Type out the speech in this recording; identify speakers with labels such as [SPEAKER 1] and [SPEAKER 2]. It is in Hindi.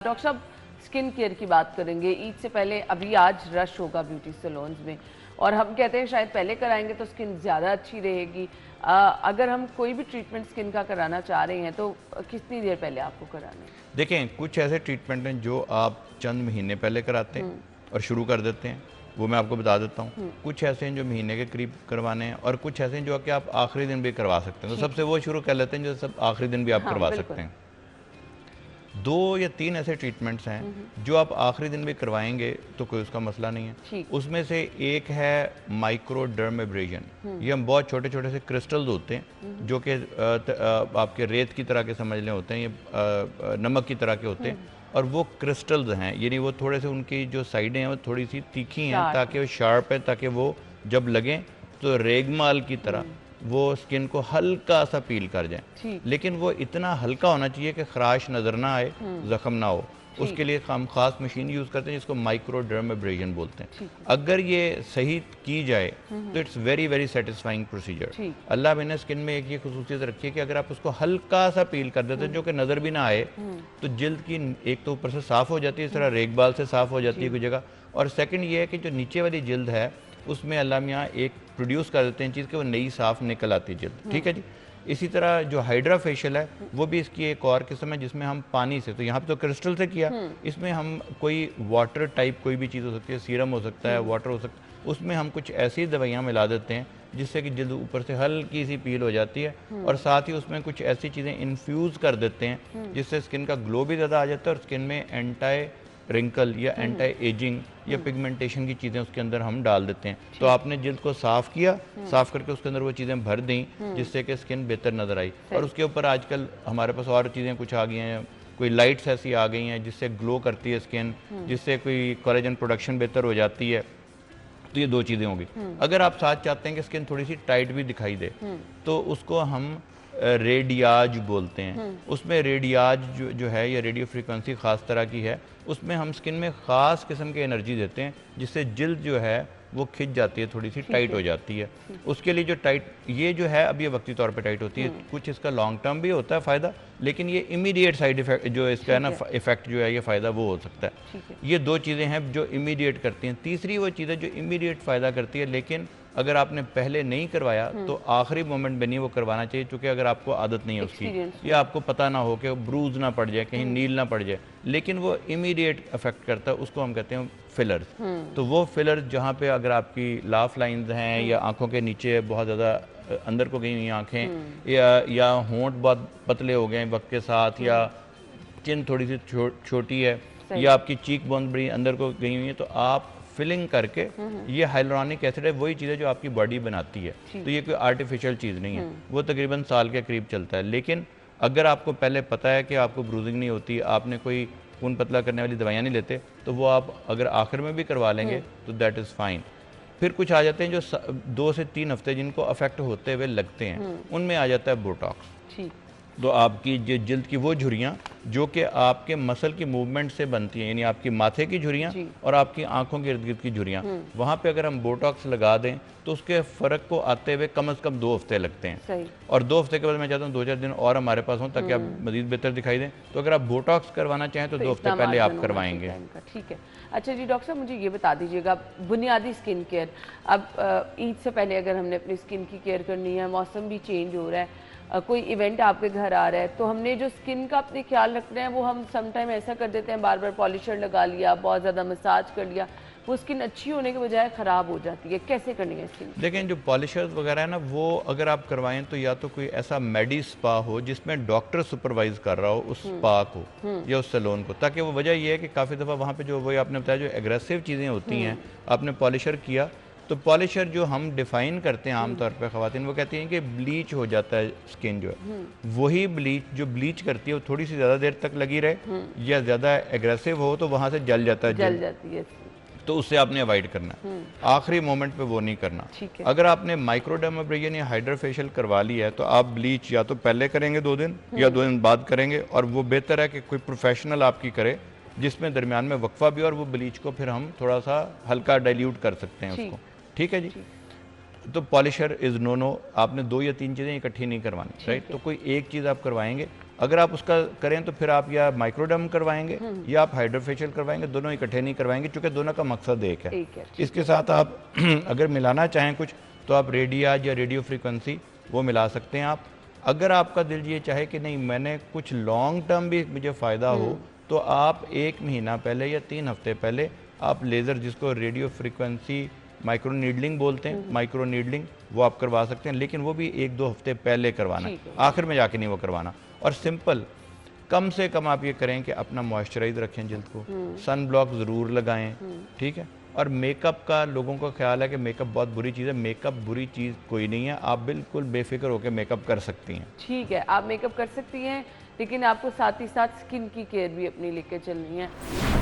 [SPEAKER 1] डॉक्टर साहब, स्किन केयर की बात करेंगे। ईद से पहले अभी आज रश होगा ब्यूटी सैलून्स में और हम कहते हैं शायद पहले कराएंगे तो स्किन ज़्यादा अच्छी रहेगी। अगर हम कोई भी ट्रीटमेंट स्किन का कराना चाह रहे हैं तो कितनी देर पहले आपको कराना है?
[SPEAKER 2] देखें, कुछ ऐसे ट्रीटमेंट हैं जो आप चंद महीने पहले कराते हैं और शुरू कर देते हैं, वो मैं आपको बता देता हूँ। कुछ ऐसे हैं जो महीने के करीब करवाने हैं और कुछ ऐसे हैं जो कि आप आखिरी दिन भी करवा सकते हैं। तो सबसे वो शुरू कर लेते हैं जो सब आखिरी दिन भी आप
[SPEAKER 1] हाँ,
[SPEAKER 2] करवा
[SPEAKER 1] बिल्कुल।
[SPEAKER 2] सकते हैं। 2 या 3 ऐसे ट्रीटमेंट्स हैं जो आप आखिरी दिन भी करवाएंगे तो कोई उसका मसला नहीं है।
[SPEAKER 1] ठीक।
[SPEAKER 2] उसमें से एक है माइक्रोडर्मेब्रेशन। ये हम बहुत छोटे छोटे से क्रिस्टल्स होते हैं जो कि आपके रेत की तरह के समझ लें होते हैं, ये नमक की तरह के होते हैं और वो क्रिस्टल्स हैं, यानी वो थोड़े से उनकी जो साइडें हैं वो थोड़ी सी तीखी हैं
[SPEAKER 1] शार्प
[SPEAKER 2] ताकि वो शार्प है, ताकि वो जब लगें तो रेगमाल की तरह वो स्किन को हल्का सा पील कर जाए।
[SPEAKER 1] ठीक।
[SPEAKER 2] लेकिन वो इतना हल्का होना चाहिए कि खराश नज़र ना आए, ज़ख्म ना हो। उसके लिए हम खास मशीन यूज़ करते हैं जिसको माइक्रोडर्मेब्रेशन बोलते हैं।
[SPEAKER 1] ठीक।
[SPEAKER 2] अगर ये सही की जाए तो it's very very satisfying procedure.
[SPEAKER 1] ठीक।
[SPEAKER 2] अल्लाह मैंने स्किन में एक ये खसूसियत रखी है कि अगर आप उसको हल्का सा पील कर देते हैं जो कि नज़र भी ना आए तो जल्द की एक तो ऊपर से साफ़ हो जाती है, इस तरह रेगबाल से साफ़ हो जाती है कोई जगह, और सेकंड ये है कि जो नीचे वाली जल्द है उसमें अल्लाह मियाँ एक प्रोड्यूस कर देते हैं चीज़ कि वो नई साफ़ निकल आती है जल्द। ठीक है जी। इसी तरह जो हाइड्रा फेशियल है वो भी इसकी एक और किस्म है जिसमें हम पानी से, तो यहाँ पे तो क्रिस्टल से किया, इसमें हम कोई वाटर टाइप कोई भी चीज़ हो सकती है, सीरम हो सकता है, वाटर हो सकता है, उसमें हम कुछ ऐसी दवाइयाँ मिला देते हैं जिससे कि जल्द ऊपर से हल्की सी पील हो जाती है और साथ ही उसमें कुछ ऐसी चीज़ें इन्फ्यूज़ कर देते हैं जिससे स्किन का ग्लो भी ज़्यादा आ जाता है और स्किन में एंटी रिंकल या एंटी एजिंग या पिगमेंटेशन की चीज़ें उसके अंदर हम डाल देते हैं। तो आपने जल्द को साफ़ किया, साफ़ करके उसके अंदर वो चीज़ें भर दी जिससे कि स्किन बेहतर नज़र आई। और उसके ऊपर आजकल हमारे पास और चीज़ें कुछ आ गई हैं, कोई लाइट्स ऐसी आ गई हैं जिससे ग्लो करती है स्किन, जिससे कोई कोलेजन प्रोडक्शन बेहतर हो जाती है। तो ये 2 चीज़ें होंगी। अगर आप साथ चाहते हैं कि स्किन थोड़ी सी टाइट भी दिखाई दे तो उसको हम रेडियाज बोलते हैं। उसमें रेडियाज जो है, ये रेडियो फ्रीक्वेंसी ख़ास तरह की है, उसमें हम स्किन में ख़ास किस्म की एनर्जी देते हैं जिससे जल्द जो है वो खिंच जाती है, थोड़ी सी टाइट हो जाती है। उसके लिए जो टाइट ये जो है अब ये वक्ती तौर पे टाइट होती है, कुछ इसका लॉन्ग टर्म भी होता है फ़ायदा, लेकिन ये इमीडिएट साइड इफेक्ट जो इसका है ना इफेक्ट जो है ये फ़ायदा वो हो सकता है। ये 2 चीज़ें हैं जो इमीडिएट करती हैं। तीसरी वो चीज़ है जो इमीडिएट फ़ायदा करती है लेकिन अगर आपने पहले नहीं करवाया तो आखिरी मोमेंट में नहीं वो करवाना चाहिए, क्योंकि अगर आपको आदत नहीं है उसकी या आपको पता ना हो कि ब्रूज ना पड़ जाए, कहीं नील ना पड़ जाए, लेकिन वो इमीडिएट अफेक्ट करता है, उसको हम कहते हैं फिलर्स। तो वो फिलर्स जहाँ पे अगर आपकी लाफ लाइंस हैं या आंखों के नीचे बहुत ज़्यादा अंदर को गई हुई आंखें या होंठ बहुत पतले हो गए वक्त के साथ, या चिन थोड़ी सी छोटी है या आपकी चीक बोन बड़ी अंदर को गई हुई है, तो आप फिलिंग करके, ये हाइलोरॉनिक एसिड है, वही चीज़ है जो आपकी बॉडी बनाती है। तो ये कोई आर्टिफिशियल चीज़ नहीं है, वो तकरीबन साल के करीब चलता है। लेकिन अगर आपको पहले पता है कि आपको ब्रूजिंग नहीं होती, आपने कोई खून पतला करने वाली दवाइयाँ नहीं लेते, तो वो आप अगर आखिर में भी करवा लेंगे तो दैट इज़ फाइन। फिर कुछ आ जाते हैं जो 2 से 3 हफ्ते जिनको अफेक्ट होते हुए लगते हैं, उनमें आ जाता है बोटॉक्स। तो आपकी जो जल्द की वो झुर्रियाँ जो कि आपके मसल की मूवमेंट से बनती हैं, यानी आपकी माथे की झुर्रियाँ और आपकी आंखों के इर्द गिर्द की झुर्रियाँ, वहाँ पे अगर हम बोटॉक्स लगा दें तो उसके फ़र्क को आते हुए कम से कम 2 हफ्ते लगते हैं।
[SPEAKER 1] सही।
[SPEAKER 2] और 2 हफ्ते के बाद मैं चाहता हूँ 2-4 दिन और हमारे पास हों ताकि आप मज़ीद बेहतर दिखाई दें। तो अगर आप बोटॉक्स करवाना चाहें तो 2 हफ्ते पहले आप करवाएंगे।
[SPEAKER 1] ठीक है। अच्छा जी डॉक्टर साहब, मुझे ये बता दीजिएगा, बुनियादी स्किन केयर, अब ईद से पहले अगर हमने अपनी स्किन की केयर करनी है, मौसम भी चेंज हो रहा है, कोई इवेंट आपके घर आ रहा है, तो हमने जो स्किन का अपने ख्याल रखना है वो हम समटाइम ऐसा कर देते हैं, बार बार पॉलिशर लगा लिया, बहुत ज़्यादा मसाज कर लिया, वो स्किन अच्छी होने के बजाय ख़राब हो जाती है। कैसे करनी है स्किन?
[SPEAKER 2] देखें, जो पॉलिशर्स वगैरह है ना, वो अगर आप करवाएं तो या तो कोई ऐसा मेडी स्पा हो जिसमें डॉक्टर सुपरवाइज कर रहा हो उस स्पा को या उस सैलून को, ताकि वो वजह ये है कि काफ़ी दफ़ा वहाँ पे जो वही आपने बताया जो एग्रेसिव चीज़ें होती हैं, आपने पॉलिशर किया तो पॉलिशर जो हम डिफ़ाइन करते हैं आमतौर पर ख़वातीन, वो कहती हैं कि ब्लीच हो जाता है स्किन जो है, वही ब्लीच जो ब्लीच करती है वो थोड़ी सी ज़्यादा देर तक लगी रहे या ज़्यादा एग्रेसिव हो तो वहाँ से जल जाता है,
[SPEAKER 1] जल जाती है,
[SPEAKER 2] तो उससे आपने अवॉइड करना है। आखिरी मोमेंट पे वो नहीं करना। अगर आपने माइक्रोडर्मेब्रेशन या हाइड्रा फेशियल करवा लिया है तो आप ब्लीच या तो पहले करेंगे 2 दिन या 2 दिन बाद करेंगे, और वो बेहतर है कि कोई प्रोफेशनल आपकी करे जिसमें दरमियान में वक्फा भी, और वो ब्लीच को फिर हम थोड़ा सा हल्का डाइल्यूट कर सकते हैं उसको। ठीक है जी। तो पॉलिशर इज़ नो, आपने 2 या 3 चीज़ें इकट्ठी नहीं करवानी, राइट। तो कोई एक चीज़ आप करवाएंगे, अगर आप उसका करें तो फिर आप या माइक्रोडर्म करवाएंगे या आप हाइड्रोफेशियल करवाएंगे, दोनों इकट्ठे नहीं करवाएंगे क्योंकि दोनों का मकसद एक है। इसके साथ आप अगर मिलाना चाहें कुछ तो आप रेडियाज या रेडियो फ्रीक्वेंसी वो मिला सकते हैं आप। अगर आपका दिल ये चाहे कि नहीं मैंने कुछ लॉन्ग टर्म भी मुझे फ़ायदा हो तो आप 1 महीना पहले या 3 हफ्ते पहले आप लेज़र, जिसको रेडियो फ्रीक्वेंसी माइक्रो नीडलिंग बोलते हैं, माइक्रो नीडलिंग, वो आप करवा सकते हैं, लेकिन वो भी 1-2 हफ्ते पहले करवाना है, आखिर में जाके नहीं वो करवाना। और सिंपल कम से कम आप ये करें कि अपना मॉइस्चराइज रखें जिल्द को, सन ब्लॉक ज़रूर लगाएं, ठीक है। और मेकअप का लोगों का ख्याल है कि मेकअप बहुत बुरी चीज़ है, मेकअप बुरी चीज़ कोई नहीं है, आप बिल्कुल बेफिक्र होकर मेकअप कर सकती हैं।
[SPEAKER 1] ठीक है, आप मेकअप कर सकती हैं, लेकिन आपको साथ ही साथ स्किन की केयर भी अपनी लेकर चलनी है।